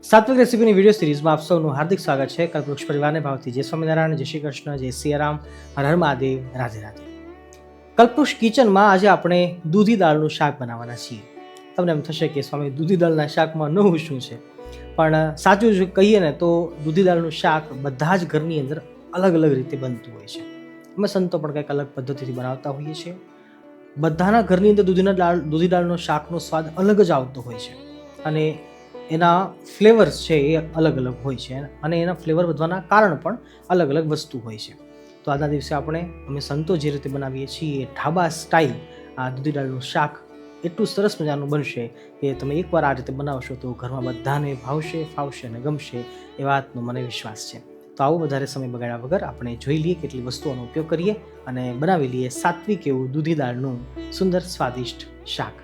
સાત્વિક રેસીપીની video સિરીઝમાં આપ સૌનું હાર્દિક સ્વાગત છે. કલ્પવૃક્ષ પરિવારને ભાવથી જય સ્વામિનારાયણ, જય શ્રી કૃષ્ણ, જય સિયારામ, હર હર મહાદેવ, રાધે રાધે. કલ્પવૃક્ષ કિચનમાં આજે આપણે દૂધી દાળનું શાક બનાવવાના છીએ. તમને એમ થશે કે સ્વામી દૂધી દાળના શાકમાં નવું શું છે, પણ સાચું જ કહીએ ને તો દૂધી દાળનું શાક બધા જ ઘરની અંદર અલગ અલગ રીતે બનતું હોય છે. અમે સંતો પણ કંઈક અલગ પદ્ધતિથી બનાવતા હોઈએ છીએ. બધાના ઘરની અંદર દૂધી દાળનો શાકનો સ્વાદ અલગ જ આવતો હોય છે અને એના ફ્લેવર્સ છે એ અલગ અલગ હોય છે અને એના ફ્લેવર વધવાના કારણ પણ અલગ અલગ વસ્તુ હોય છે. તો આજના દિવસે અમે સંતો જે રીતે બનાવીએ છીએ ઢાબા સ્ટાઇલ આ દૂધી દાળનું શાક એટલું સરસ મજાનું બનશે કે તમે એકવાર આ રીતે બનાવશો તો ઘરમાં બધાને ભાવશે, ફાવશે અને ગમશે એ વાતનો મને વિશ્વાસ છે. તો આવો વધારે સમય બગાડ્યા વગર આપણે જોઈ લઈએ કેટલી વસ્તુઓનો ઉપયોગ કરીએ અને બનાવી લઈએ સાત્વિક એવું દૂધી દાળનું સુંદર સ્વાદિષ્ટ શાક.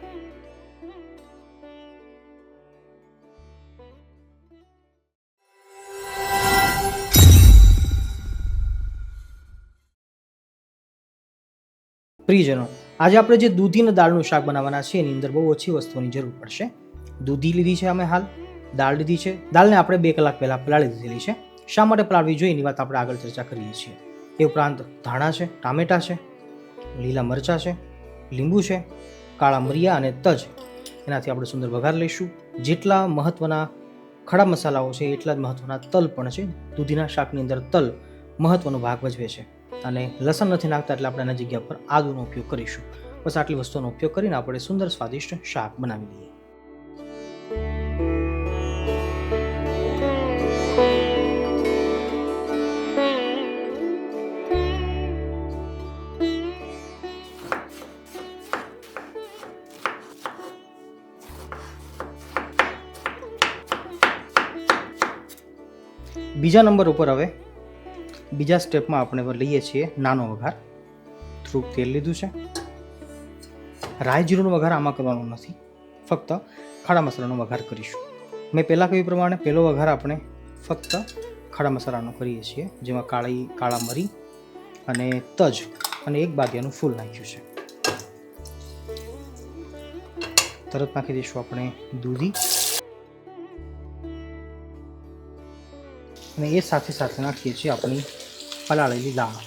પ્રિયજનો, આજે આપણે જે દૂધી અને દાળનું શાક બનાવવાના છે એની અંદર બહુ ઓછી વસ્તુઓની જરૂર પડશે. દૂધી લીધી છે અમે હાલ, દાળ લીધી છે. દાળને આપણે 2 કલાક પહેલાં પલાળી દીધેલી છે. શા માટે પલાળવી જોઈએ એની વાત આપણે આગળ ચર્ચા કરીએ છીએ. એ ઉપરાંત ધાણા છે, ટામેટાં છે, લીલા મરચાં છે, લીંબુ છે, કાળા મરિયા અને તજ, એનાથી આપણે સુંદર વઘાર લઈશું. જેટલા મહત્ત્વના ખડા મસાલાઓ છે એટલા જ મહત્ત્વના તલ પણ છે. દૂધીના શાકની અંદર તલ મહત્ત્વનો ભાગ ભજવે છે અને લસણ નથી નાખતા એટલે આપણે એના જગ્યા પર આદુનો ઉપયોગ કરીશું. બસ આટલી વસ્તુનો ઉપયોગ કરીને આપણે સુંદર સ્વાદિષ્ટ શાક બનાવી લઈએ. બીજા નંબર ઉપર હવે બીજા સ્ટેપમાં આપણે લઈએ છીએ નાનો વઘાર. થોડુંક તેલ લીધું છે. રાઈ જીરુંનો વઘાર આમાં કરવાનો નથી, ફક્ત ખાડા મસાલાનો વઘાર કરીશું. મેં પહેલાં કહ્યું પ્રમાણે પહેલો વઘાર આપણે ફક્ત ખાડા મસાલાનો કરીએ છીએ, જેમાં કાળા મરી અને તજ અને 1 બાદિયાનું ફૂલ નાખ્યું છે. તરત નાખી દઈશું આપણે દૂધી અને એ સાથે સાથે નાખીએ છીએ આપણી પલાળેલી દાળ.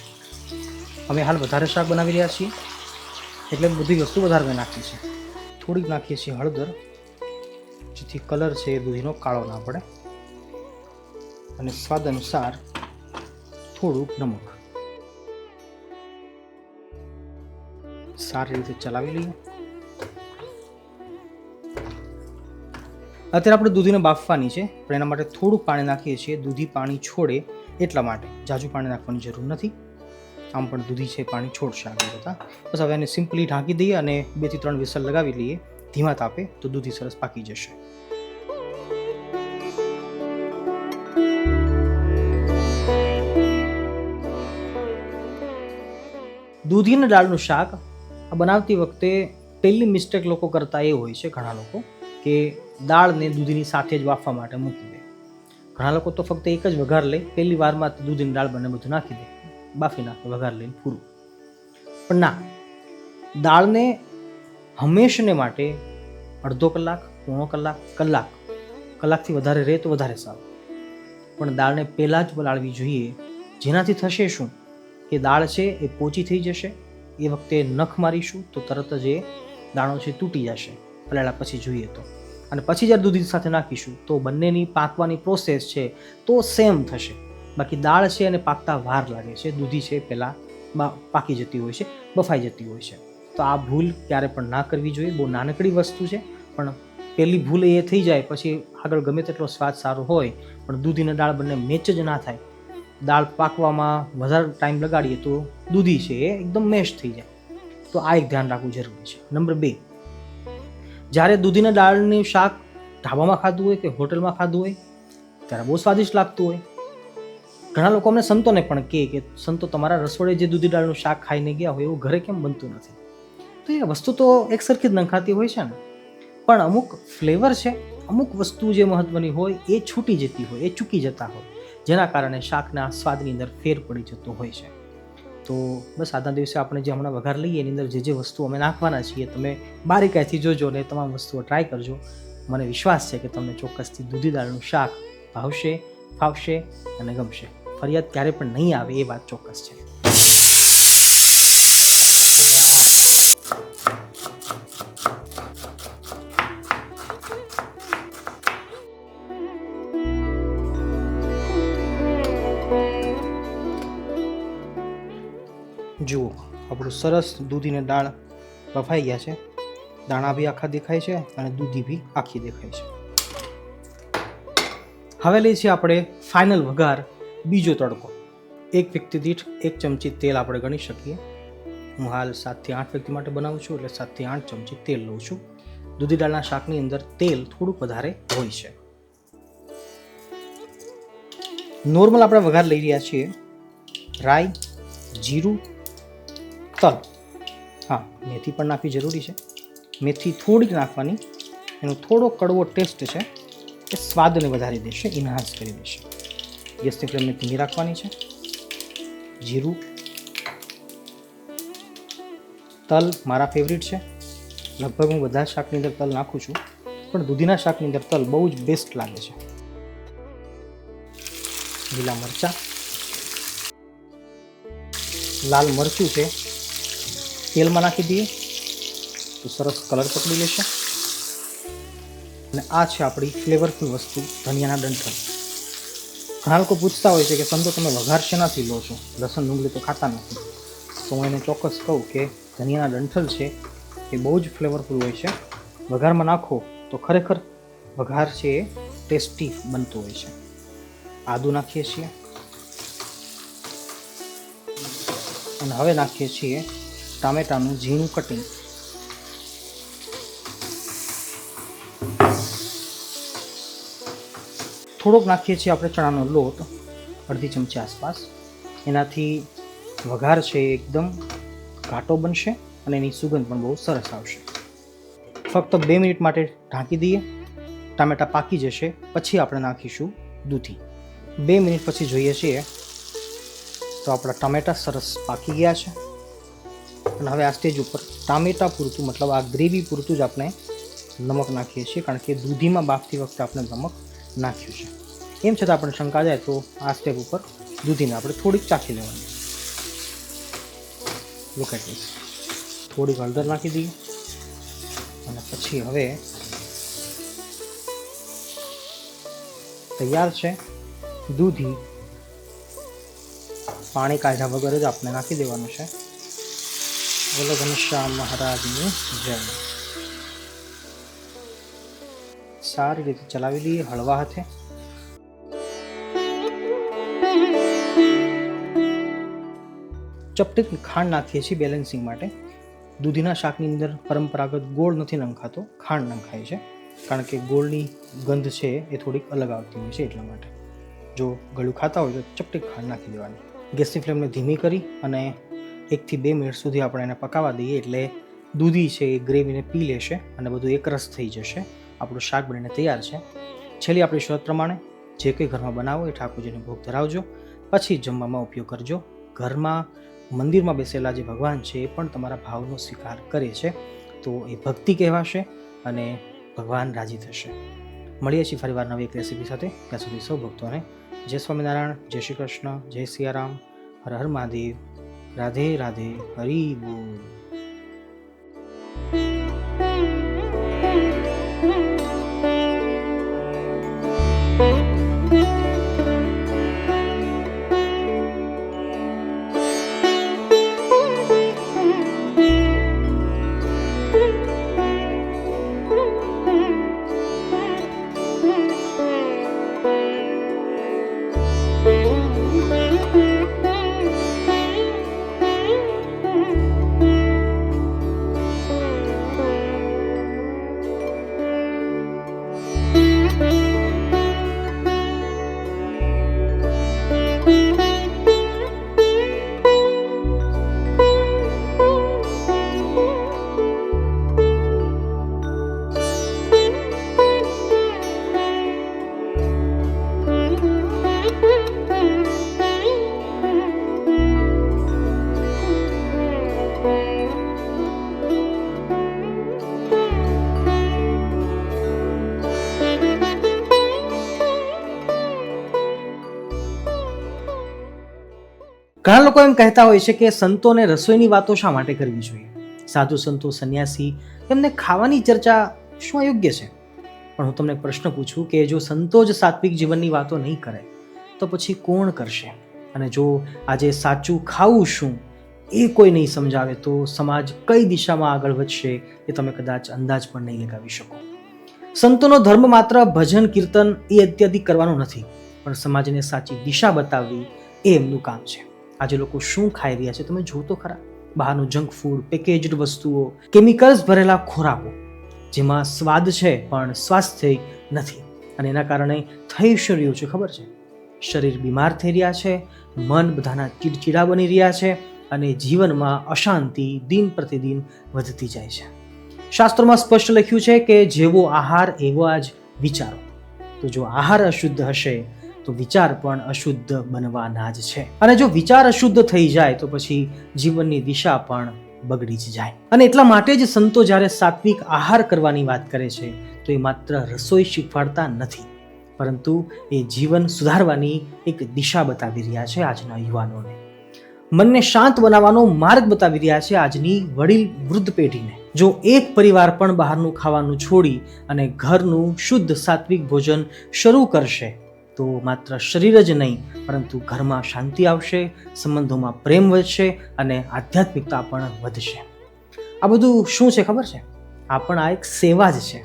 અમે હાલ વધારે શાક બનાવી રહ્યા છીએ એટલે બધી વસ્તુ વધારે મેં નાખી છે. થોડીક નાખીએ છીએ હળદર, જેથી કલર છે એ દૂધીનો કાળો ના પડે, અને સ્વાદ અનુસાર થોડુંક નમક. સારી રીતે ચલાવી લઈએ. અત્યારે આપણે દૂધીને બાફવાની છે, પણ એના માટે થોડુંક પાણી નાખીએ છીએ. દૂધી પાણી છોડે એટલા માટે, ઝાઝું પાણી નાખવાની જરૂર નથી. આમ પણ દૂધી છે પાણી છોડશે આગળ જતાં. બસ હવે એને સિમ્પલી ઢાંકી દઈએ અને 2 થી 3 વિસલ લગાવી લઈએ ધીમા તાપે, તો દૂધી સરસ પાકી જશે. દૂધી અને દાળનું શાક બનાવતી વખતે પહેલી મિસ્ટેક લોકો કરતા એ હોય છે, ઘણા લોકો, કે દાળને દૂધીની સાથે જ બાફવા માટે મૂકી દે. ઘણા લોકો તો ફક્ત એક જ વઘાર લે, પહેલી વારમાં દૂધીની દાળ બંને બધું નાખી દે, બાફી નાખે, વઘાર લઈને પૂરું. પણ ના, દાળને હંમેશને માટે અડધો કલાક, પોણો કલાક, કલાકથી વધારે રહે તો વધારે સારું. પણ દાળને પહેલાં જ પલાળવી જોઈએ, જેનાથી થશે શું કે દાળ છે એ પોચી થઈ જશે. એ વખતે નખ મારીશું તો તરત જ એ દાણો છે તૂટી જશે પલાળ્યા પછી જોઈએ તો. અને પછી જ્યારે દૂધી સાથે નાખીશું તો બંનેની પાકવાની પ્રોસેસ છે તો સેમ થશે. બાકી દાળ છે અને પાકતા વાર લાગે છે, દૂધી છે પહેલાં પાકી જતી હોય છે, બફાઈ જતી હોય છે. તો આ ભૂલ ક્યારે પણ ના કરવી જોઈએ. બહુ નાનકડી વસ્તુ છે, પણ પહેલી ભૂલ એ થઈ જાય પછી આગળ ગમે તેટલો સ્વાદ સારો હોય પણ દૂધી અને દાળ બંને મેચ જ ના થાય, દાળ પાકવામાં વધારે ટાઈમ લગાડીએ તો દૂધી છે એ એકદમ મેશ થઈ જાય. તો આ એક ધ્યાન રાખવું જરૂરી છે. નંબર 2, જ્યારે દૂધીના દાળનું શાક ઢાબામાં ખાધું હોય કે હોટલમાં ખાધું હોય ત્યારે બહુ સ્વાદિષ્ટ લાગતું હોય. ઘણા લોકો અમને સંતોને પણ કહે કે સંતો તમારા રસોડે જે દૂધી દાળનું શાક ખાઈને ગયા હોય એવું ઘરે કેમ બનતું નથી? તો એ વસ્તુ તો એક સરખી જ નખાતી હોય છે ને, પણ અમુક ફ્લેવર છે, અમુક વસ્તુ જે મહત્વની હોય એ છૂટી જતી હોય, એ ચૂકી જતા હોય, જેના કારણે શાકના સ્વાદની અંદર ફેર પડી જતો હોય છે. તો બસ આજના દિવસે આપણે જે હમણાં વઘાર લઈએ એની અંદર જે વસ્તુ અમે નાખવાના છીએ તમે બારીકાઈથી જોજો અને તમામ વસ્તુઓ ટ્રાય કરજો. મને વિશ્વાસ છે કે તમને ચોક્કસથી દૂધી દાળનું શાક ભાવશે, ફાવશે અને ગમશે. ફરિયાદ ક્યારે પણ નહીં આવે એ વાત ચોક્કસ છે. જુઓ, આપણું સરસ દૂધીને દાળ બફાઈ ગયા છે. દાણા બી આખા દેખાય છે અને દૂધી બી આખી દેખાય છે. હવે લઈએ છીએ આપણે ફાઇનલ વઘાર, બીજો તડકો. એક વ્યક્તિ દીઠ 1 ચમચી તેલ આપણે ગણી શકીએ. હું હાલ 7 થી 8 વ્યક્તિ માટે બનાવું છું, એટલે 7 થી 8 ચમચી તેલ લઉં છું. દૂધી દાળના શાકની અંદર તેલ થોડુંક વધારે હોય છે. નોર્મલ આપણે વઘાર લઈ રહ્યા છીએ. રાઈ, જીરું, તલ, હા મેથી પણ નાખવી જરૂરી છે. મેથી થોડીક નાખવાની, એનો થોડો કડવો ટેસ્ટ છે એ સ્વાદને વધારી દેશે, ઇન્હાન્સ કરી દેશે. ગેસની ફ્લેમને ધીમી રાખવાની છે. જીરું, તલ મારા ફેવરિટ છે. લગભગ હું બધા શાકની અંદર તલ નાખું છું, પણ દૂધીના શાકની અંદર તલ બહુ જ બેસ્ટ લાગે છે. લીલા મરચાં, લાલ મરચું છે તેલમાં નાખી દઈએ તો સરસ કલર પકડી લેશે. અને આ છે આપણી ફ્લેવરફુલ વસ્તુ, ધનિયાના ડંઠલ. ઘણા લોકો પૂછતા હોય છે કે સમજો તમે વઘાર શેનાથી લો છો, લસણ ડુંગળી તો ખાતા નથી. તો હું એને ચોક્કસ કહું કે ધનિયાના ડંઠલ છે એ બહુ જ ફ્લેવરફુલ હોય છે. વઘારમાં નાખો તો ખરેખર વઘાર છે એ ટેસ્ટી બનતો હોય છે. આદું નાખીએ છીએ અને હવે નાખીએ છીએ ટામેટાનું ઝીણું કટિંગ. થોડોક નાખીએ છીએ આપણે ચણાનો લોટ, અડધી ચમચી આસપાસ. એનાથી વઘાર છે એકદમ ઘાટો બનશે અને એની સુગંધ પણ બહુ સરસ આવશે. ફક્ત 2 મિનિટ માટે ઢાંકી દઈએ. ટામેટા પાકી જશે પછી આપણે નાખીશું દૂધી. 2 મિનિટ પછી જોઈએ છીએ તો આપણા ટામેટા સરસ પાકી ગયા છે. અને હવે આ સ્ટેજ ઉપર ટામેટા પૂરતું, મતલબ આ ગ્રેવી પૂરતું જ આપણે નમક નાખીએ છીએ, કારણ કે દૂધીમાં બાફતી વખતે આપણે નમક નાખ્યું છે. એમ છતાં આપણે શંકા જાય તો આ સ્ટેપ ઉપર દૂધીને આપણે થોડીક ચાખી લેવાની. Look at this. થોડીક હળદર નાખી દઈએ અને પછી હવે તૈયાર છે દૂધી. પાણી કાઢ્યા વગર જ આપણે નાખી દેવાનું છે. બોલો ઘનશ્યામ મહારાજની જય. સારી રીતે ચલાવી દઈએ હળવા હાથે. ચપટીક ખાંડ નાખીએ છીએ બેલેન્સિંગ માટે. દૂધીના શાકની અંદર પરંપરાગત ગોળ નથી નંખાતો, ખાંડ નંખાય છે, કારણ કે ગોળની ગંધ છે એ થોડીક અલગ આવતી હોય છે, એટલા માટે. જો ગળું ખાતા હોય તો ચપટીક ખાંડ નાખી દેવાની. ગેસની ફ્લેમને ધીમી કરી અને 1 થી 2 મિનિટ સુધી આપણે એને પકાવવા દઈએ, એટલે દૂધી છે એ ગ્રેવીને પી લેશે અને બધું એકરસ થઈ જશે. આપણું શાક બનીને તૈયાર છે. છેલ્લી આપણી શરત પ્રમાણે જે કંઈ ઘરમાં બનાવો એ ઠાકોરજીને ભોગ ધરાવજો, પછી જમવામાં ઉપયોગ કરજો. ઘરમાં મંદિરમાં બેસેલા જે ભગવાન છે એ પણ તમારા ભાવનો સ્વીકાર કરે છે, તો એ ભક્તિ કહેવાશે અને ભગવાન રાજી થશે. મળીએ છીએ ફરીવાર નવી એક રેસીપી સાથે. ત્યાં સુધી સૌ ભક્તોને જય સ્વામિનારાયણ, જય શ્રી કૃષ્ણ, જય સિયારામ, હર હર મહાદેવ, રાધે રાધે, હરિ બોલ. ઘણા લોકો એમ કહેતા હોય છે કે સંતોને રસોઈની વાતો શા માટે કરવી જોઈએ? સાધુ સંતો, સંન્યાસી, એમને ખાવાની ચર્ચા શું અયોગ્ય છે? પણ હું તમને પ્રશ્ન પૂછું કે જો સંતો જ સાત્વિક જીવનની વાતો નહીં કરે તો પછી કોણ કરશે? અને જો આજે સાચું ખાવું શું એ કોઈ નહીં સમજાવે તો સમાજ કઈ દિશામાં આગળ વધશે એ તમે કદાચ અંદાજ પણ નહીં લગાવી શકો. સંતોનો ધર્મ માત્ર ભજન કીર્તન એ અત્યાધિક કરવાનું નથી, પણ સમાજને સાચી દિશા બતાવવી એ એમનું કામ છે. આજે લોકો શું ખાઈ રહ્યા છે તમે જો તો ખરા. બહારનું જંક ફૂડ, પેકેજડ વસ્તુઓ, કેમિકલ્સ ભરેલા ખોરાકો જેમાં સ્વાદ છે પણ સ્વાસ્થ્ય નથી. અને એના કારણે થઈ શું રહ્યું છે ખબર છે? શરીર બીમાર થઈ રહ્યા છે, મન બધાના ચીડચીડા બની રહ્યા છે અને જીવનમાં અશાંતિ દિન પ્રતિદિન વધતી જાય છે. શાસ્ત્રોમાં સ્પષ્ટ લખ્યું છે કે જેવો આહાર એવા જ વિચારો. તો જો આહાર અશુદ્ધ હશે તો વિચાર પણ અશુદ્ધ બનવાના જ છે. અને જો વિચાર અશુદ્ધ થઈ જાય તો પછી જીવનની દિશા પણ બગડી જ જાય. અને એટલા માટે જ સંતો જ્યારે સાત્વિક આહાર કરવાની વાત કરે છે તો એ માત્ર રસોઈ શીખવાડતા નથી, પરંતુ એ જીવન સુધારવાની એક દિશા બતાવી રહ્યા છે આજના યુવાનોને. મનને શાંત બનાવવાનો માર્ગ બતાવી રહ્યા છે આજની વડીલ વૃદ્ધ પેઢીને. જો એક પરિવાર પણ બહારનું ખાવાનું છોડી અને ઘરનું શુદ્ધ સાત્વિક ભોજન શરૂ કરશે તો માત્ર શરીર જ નહીં પરંતુ ઘરમાં શાંતિ આવશે, સંબંધોમાં પ્રેમ વધશે અને આધ્યાત્મિકતા પણ વધશે. આ બધું શું છે ખબર છે? આ પણ આ એક સેવા જ છે.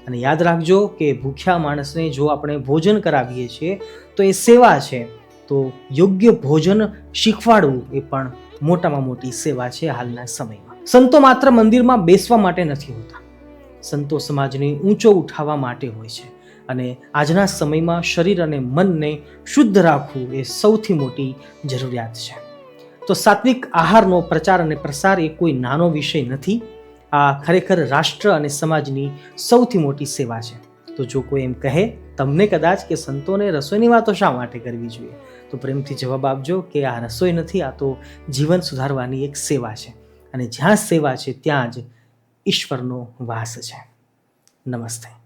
અને યાદ રાખજો કે ભૂખ્યા માણસને જો આપણે ભોજન કરાવીએ છીએ તો એ સેવા છે. તો યોગ્ય ભોજન શીખવાડવું એ પણ મોટામાં મોટી સેવા છે હાલના સમયમાં. સંતો માત્ર મંદિરમાં બેસવા માટે નથી હોતા. સંતો સમાજને ઊંચો ઉઠાવવા માટે હોય છે. અને આજના સમયમાં શરીર અને મનને શુદ્ધ રાખવું એ સૌથી મોટી જરૂરિયાત છે. તો સાત્વિક આહારનો પ્રચાર અને પ્રસાર એ કોઈ નાનો વિષય નથી. આ ખરેખર રાષ્ટ્ર અને સમાજની સૌથી મોટી સેવા છે. તો જો કોઈ એમ કહે તમને કદાચ કે સંતોને રસોઈની વાતો શા માટે કરવી જોઈએ, તો પ્રેમથી જવાબ આપજો કે આ રસોઈ નથી, આ તો જીવન સુધારવાની એક સેવા છે. અને જ્યાં સેવા છે ત્યાં જ ઈશ્વરનો વાસ છે. નમસ્તે.